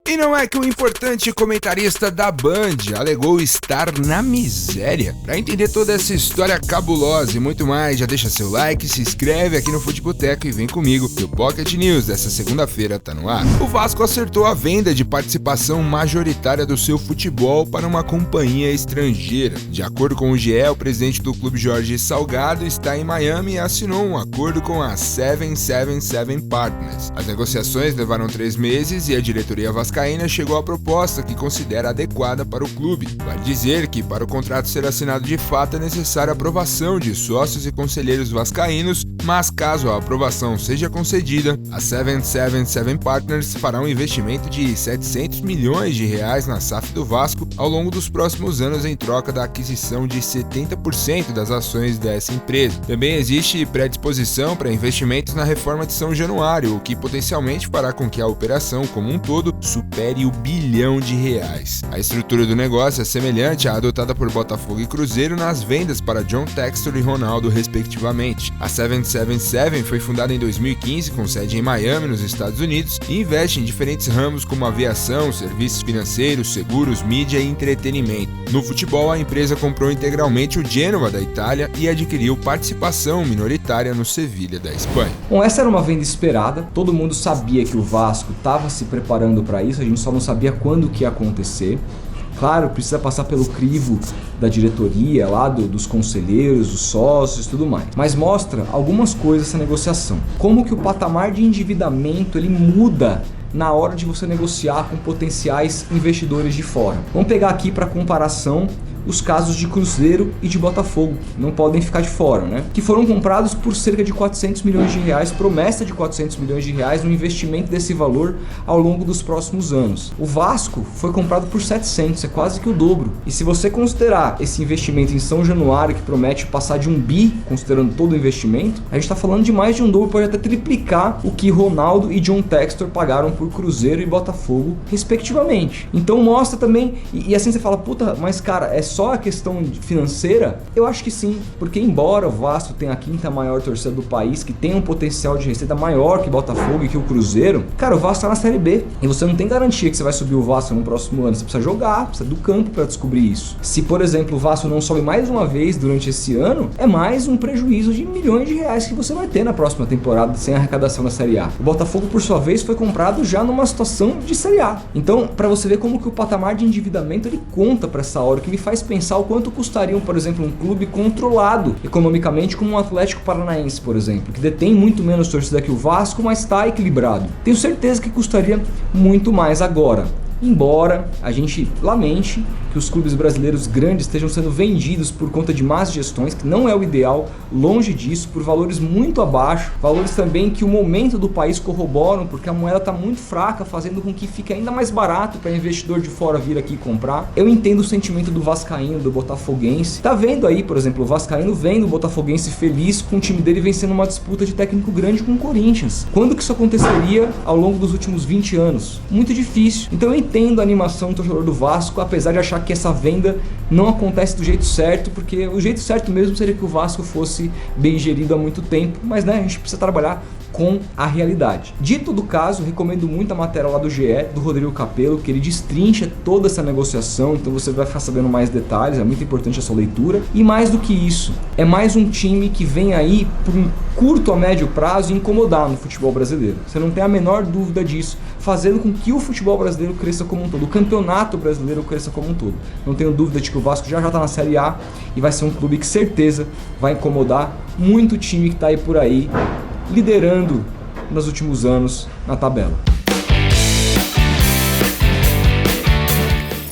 E não é que o importante comentarista da Band alegou estar na miséria? Para entender toda essa história cabulosa e muito mais, já deixa seu like, se inscreve aqui no Futeboteco e vem comigo que o Pocket News dessa segunda-feira tá no ar. O Vasco acertou a venda de participação majoritária do seu futebol para uma companhia estrangeira. De acordo com o GE, o presidente do clube Jorge Salgado está em Miami e assinou um acordo com a 777 Partners. As negociações levaram 3 meses e a diretoria vascaína chegou à proposta que considera adequada para o clube. Vale dizer que para o contrato ser assinado de fato é necessária a aprovação de sócios e conselheiros vascaínos, mas caso a aprovação seja concedida, a 777 Partners fará um investimento de 700 milhões de reais na SAF do Vasco ao longo dos próximos anos em troca da aquisição de 70% das ações dessa empresa. Também existe predisposição para investimentos na reforma de São Januário, o que potencialmente fará com que a operação como um todo supere o R$ 1 bilhão. A estrutura do negócio é semelhante à adotada por Botafogo e Cruzeiro nas vendas para John Textor e Ronaldo, respectivamente. A 777 foi fundada em 2015 com sede em Miami, nos Estados Unidos, e investe em diferentes ramos como aviação, serviços financeiros, seguros, mídia e entretenimento. No futebol, a empresa comprou integralmente o Genoa da Itália e adquiriu participação minoritária no Sevilha da Espanha. Bom, essa era uma venda esperada, todo mundo sabia que o Vasco estava se preparando para isso, a gente só não sabia quando que ia acontecer. Claro, precisa passar pelo crivo da diretoria, lá dos conselheiros, dos sócios e tudo mais. Mas mostra algumas coisas essa negociação. Como que o patamar de endividamento ele muda na hora de você negociar com potenciais investidores de fora. Vamos pegar aqui para comparação os casos de Cruzeiro e de Botafogo, não podem ficar de fora, né? Que foram comprados por cerca de 400 milhões de reais, promessa de 400 milhões de reais no investimento desse valor ao longo dos próximos anos. O Vasco foi comprado por 700, é quase que o dobro. E se você considerar esse investimento em São Januário, que promete passar de 1 bi, considerando todo o investimento, a gente está falando de mais de um dobro, pode até triplicar o que Ronaldo e John Textor pagaram por Cruzeiro e Botafogo, respectivamente. Então mostra também, e assim você fala, puta, mas cara, é só a questão financeira? Eu acho que sim, porque embora o Vasco tenha a 5ª maior torcida do país, que tem um potencial de receita maior que Botafogo e que o Cruzeiro, cara, o Vasco tá na Série B, e você não tem garantia que você vai subir o Vasco no próximo ano, você precisa jogar, precisa do campo para descobrir isso. Se, por exemplo, o Vasco não sobe mais uma vez durante esse ano, é mais um prejuízo de milhões de reais que você vai ter na próxima temporada sem arrecadação da Série A. O Botafogo, por sua vez, foi comprado já numa situação de Série A. Então, para você ver como que o patamar de endividamento ele conta para essa hora, que me faz pensar o quanto custaria, por exemplo, um clube controlado economicamente como o Atlético Paranaense, por exemplo, que detém muito menos torcida que o Vasco, mas está equilibrado. Tenho certeza que custaria muito mais agora. Embora a gente lamente que os clubes brasileiros grandes estejam sendo vendidos por conta de más gestões, que não é o ideal, longe disso, por valores muito abaixo, valores também que o momento do país corroboram, porque a moeda está muito fraca, fazendo com que fique ainda mais barato para investidor de fora vir aqui comprar. Eu entendo o sentimento do vascaíno, do botafoguense. Tá vendo aí, por exemplo, o vascaíno vendo o botafoguense feliz com o time dele vencendo uma disputa de técnico grande com o Corinthians. Quando que isso aconteceria ao longo dos últimos 20 anos? Muito difícil. Então eu entendo a animação do torcedor do Vasco, apesar de achar que essa venda não acontece do jeito certo, porque o jeito certo mesmo seria que o Vasco fosse bem gerido há muito tempo, mas né, a gente precisa trabalhar com a realidade. Dito do caso, recomendo muito a matéria lá do GE, do Rodrigo Capello, que ele destrincha toda essa negociação, então você vai ficar sabendo mais detalhes, é muito importante a sua leitura. E mais do que isso, é mais um time que vem aí por um curto a médio prazo incomodar no futebol brasileiro. Você não tem a menor dúvida disso, fazendo com que o futebol brasileiro cresça como um todo, o campeonato brasileiro cresça como um todo. Não tenho dúvida de que o Vasco já está na Série A e vai ser um clube que certeza vai incomodar muito time que está aí por aí, liderando nos últimos anos na tabela.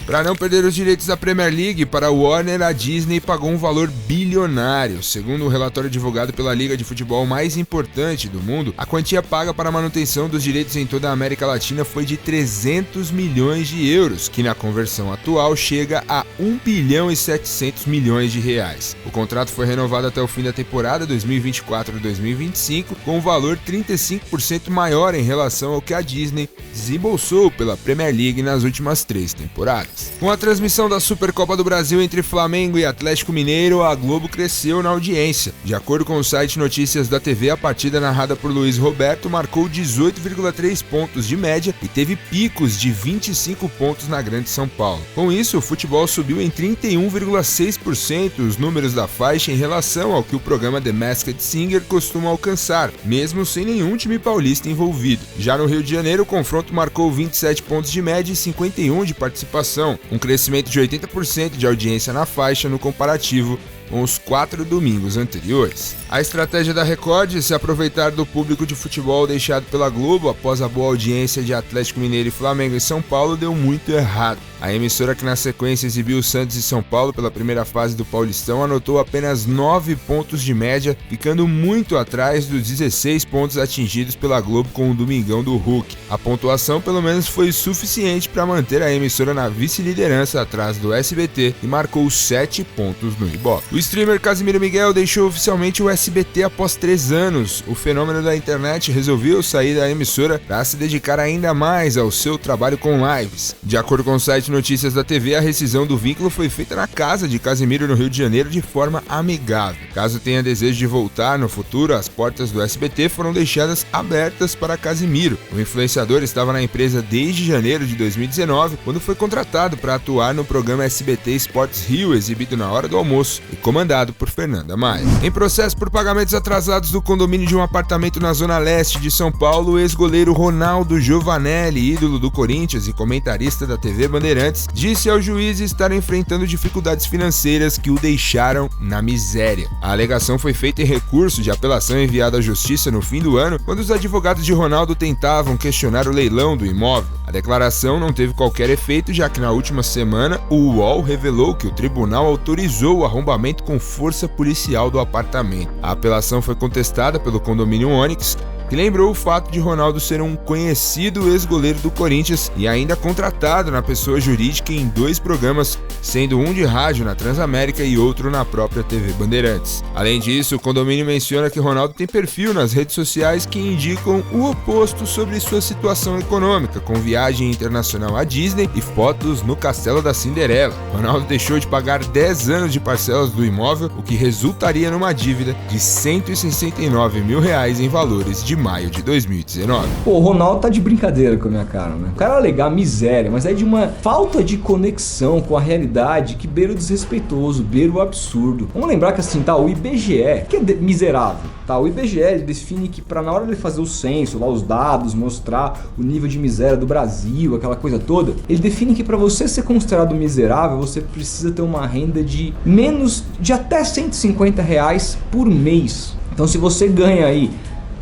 Para não perder os direitos da Premier League para a Warner, a Disney pagou um valor bilionário. Segundo o relatório divulgado pela liga de futebol mais importante do mundo, a quantia paga para a manutenção dos direitos em toda a América Latina foi de 300 milhões de euros, que na conversão atual chega a 1 bilhão e 700 milhões de reais. O contrato foi renovado até o fim da temporada 2024-2025, com um valor 35% maior em relação ao que a Disney desembolsou pela Premier League nas últimas 3 temporadas. esportes. Com a transmissão da Supercopa do Brasil entre Flamengo e Atlético Mineiro, a Globo cresceu na audiência. De acordo com o site Notícias da TV, a partida narrada por Luiz Roberto marcou 18,3 pontos de média e teve picos de 25 pontos na Grande São Paulo. Com isso, o futebol subiu em 31,6% os números da faixa em relação ao que o programa The Masked Singer costuma alcançar, mesmo sem nenhum time paulista envolvido. Já no Rio de Janeiro, o confronto marcou 27 pontos de média e 51 de participação, um crescimento de 80% de audiência na faixa no comparativo com os 4 domingos anteriores. A estratégia da Record é se aproveitar do público de futebol deixado pela Globo após a boa audiência de Atlético Mineiro e Flamengo em São Paulo deu muito errado. A emissora, que na sequência exibiu Santos e São Paulo pela primeira fase do Paulistão, anotou apenas 9 pontos de média, ficando muito atrás dos 16 pontos atingidos pela Globo com o Domingão do Hulk. A pontuação pelo menos foi suficiente para manter a emissora na vice-liderança atrás do SBT e marcou 7 pontos no Ibope. O streamer Casimiro Miguel deixou oficialmente o SBT após 3 anos. O fenômeno da internet resolveu sair da emissora para se dedicar ainda mais ao seu trabalho com lives. De acordo com o site Notícias da TV, a rescisão do vínculo foi feita na casa de Casimiro no Rio de Janeiro de forma amigável. Caso tenha desejo de voltar no futuro, as portas do SBT foram deixadas abertas para Casimiro. O influenciador estava na empresa desde janeiro de 2019, quando foi contratado para atuar no programa SBT Sports Rio, exibido na hora do almoço e comandado por Fernanda Maia. Em processo por pagamentos atrasados do condomínio de um apartamento na zona leste de São Paulo, o ex-goleiro Ronaldo Giovanelli, ídolo do Corinthians e comentarista da TV Bandeirantes, disse ao juiz estar enfrentando dificuldades financeiras que o deixaram na miséria. A alegação foi feita em recurso de apelação enviado à justiça no fim do ano, quando os advogados de Ronaldo tentavam questionar o leilão do imóvel. A declaração não teve qualquer efeito, já que na última semana o UOL revelou que o tribunal autorizou o arrombamento com força policial do apartamento. A apelação foi contestada pelo condomínio Onyx, que lembrou o fato de Ronaldo ser um conhecido ex-goleiro do Corinthians e ainda contratado na pessoa jurídica em 2 programas, sendo um de rádio na Transamérica e outro na própria TV Bandeirantes. Além disso, o condomínio menciona que Ronaldo tem perfil nas redes sociais que indicam o oposto sobre sua situação econômica, com viagem internacional à Disney e fotos no Castelo da Cinderela. Ronaldo deixou de pagar 10 anos de parcelas do imóvel, o que resultaria numa dívida de R$169 mil em valores de maio de 2019. Pô, o Ronaldo tá de brincadeira com a minha cara, né? O cara alegar miséria, mas é de uma falta de conexão com a realidade que beira o desrespeitoso, beira o absurdo. Vamos lembrar que assim, tá, o IBGE, que é miserável, tá? O IBGE ele define que na hora de fazer o censo, lá os dados, mostrar o nível de miséria do Brasil, aquela coisa toda, ele define que para você ser considerado miserável, você precisa ter uma renda de até R$150 por mês. Então se você ganha aí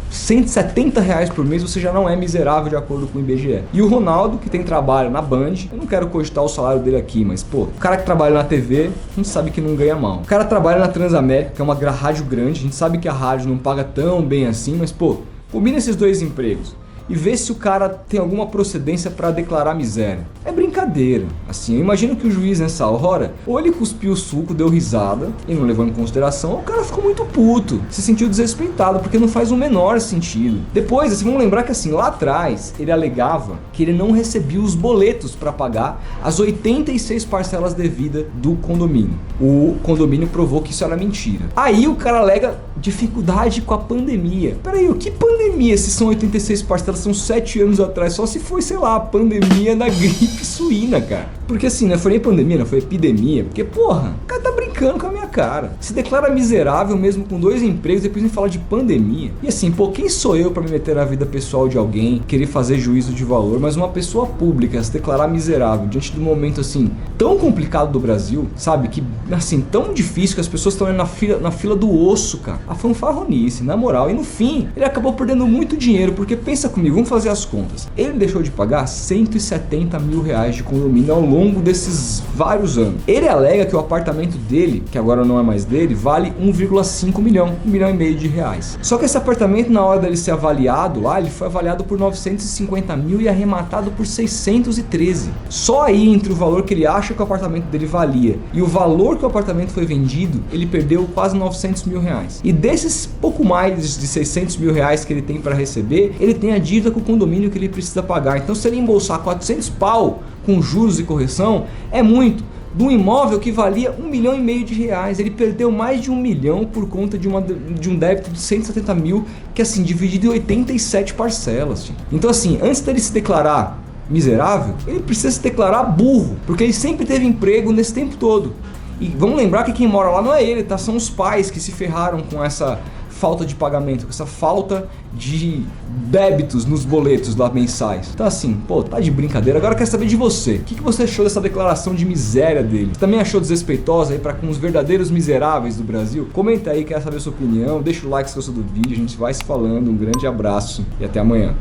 R$170 por mês, você já não é miserável de acordo com o IBGE. E o Ronaldo, que tem trabalho na Band, eu não quero cogitar o salário dele aqui, mas pô, o cara que trabalha na TV, a gente sabe que não ganha mal. O cara trabalha na Transamérica, que é uma rádio grande, a gente sabe que a rádio não paga tão bem assim, mas pô, combina esses 2 empregos e vê se o cara tem alguma procedência para declarar miséria. É brincadeira. Assim, eu imagino que o juiz nessa hora, ou ele cuspiu o suco, deu risada e não levou em consideração, ou o cara ficou muito puto, se sentiu desrespeitado, porque não faz o menor sentido. Depois, assim, vamos lembrar que assim, lá atrás, ele alegava que ele não recebia os boletos para pagar as 86 parcelas devidas do condomínio. O condomínio provou que isso era mentira. Aí o cara alega dificuldade com a pandemia. Peraí, o que pandemia se são 86 parcelas? São 7 anos atrás, só se foi, sei lá, a pandemia da gripe suína, cara. Porque assim, não foi nem pandemia, não foi epidemia. Porque, porra, o cara tá brincando com a minha cara. Se declara miserável mesmo com 2 empregos, depois me fala de pandemia. E assim, pô, quem sou eu pra me meter na vida pessoal de alguém, querer fazer juízo de valor, mas uma pessoa pública se declarar miserável diante de um momento assim, tão complicado do Brasil, sabe? Que, assim, tão difícil que as pessoas estão na fila do osso, cara. A fanfarronice, na moral. E no fim, ele acabou perdendo muito dinheiro, porque pensa comigo, vamos fazer as contas. Ele deixou de pagar R$170 mil de condomínio ao longo desses vários anos. Ele alega que o apartamento dele, que agora não é mais dele, vale 1,5 milhão, R$1,5 milhão de reais. Só que esse apartamento, na hora dele ser avaliado lá, ele foi avaliado por 950 mil e arrematado por 613. Só aí, entre o valor que ele acha que o apartamento dele valia e o valor que o apartamento foi vendido, ele perdeu quase 900 mil reais. E desses pouco mais de 600 mil reais que ele tem para receber, ele tem a dívida com o condomínio que ele precisa pagar. Então, se ele embolsar 400 pau com juros e correção, é muito. De um imóvel que valia R$1,5 milhão de reais. Ele perdeu mais de R$1 milhão por conta de um débito de 170 mil, que assim, dividido em 87 parcelas. Então assim, antes dele se declarar miserável, ele precisa se declarar burro, porque ele sempre teve emprego nesse tempo todo. E vamos lembrar que quem mora lá não é ele, tá? São os pais que se ferraram com essa falta de pagamento, com essa falta de débitos nos boletos lá mensais. Então assim, pô, tá de brincadeira. Agora eu quero saber de você. O que você achou dessa declaração de miséria dele? Você também achou desrespeitosa aí para com os verdadeiros miseráveis do Brasil? Comenta aí, quero saber a sua opinião. Deixa o like se gostou do vídeo. A gente vai se falando. Um grande abraço e até amanhã.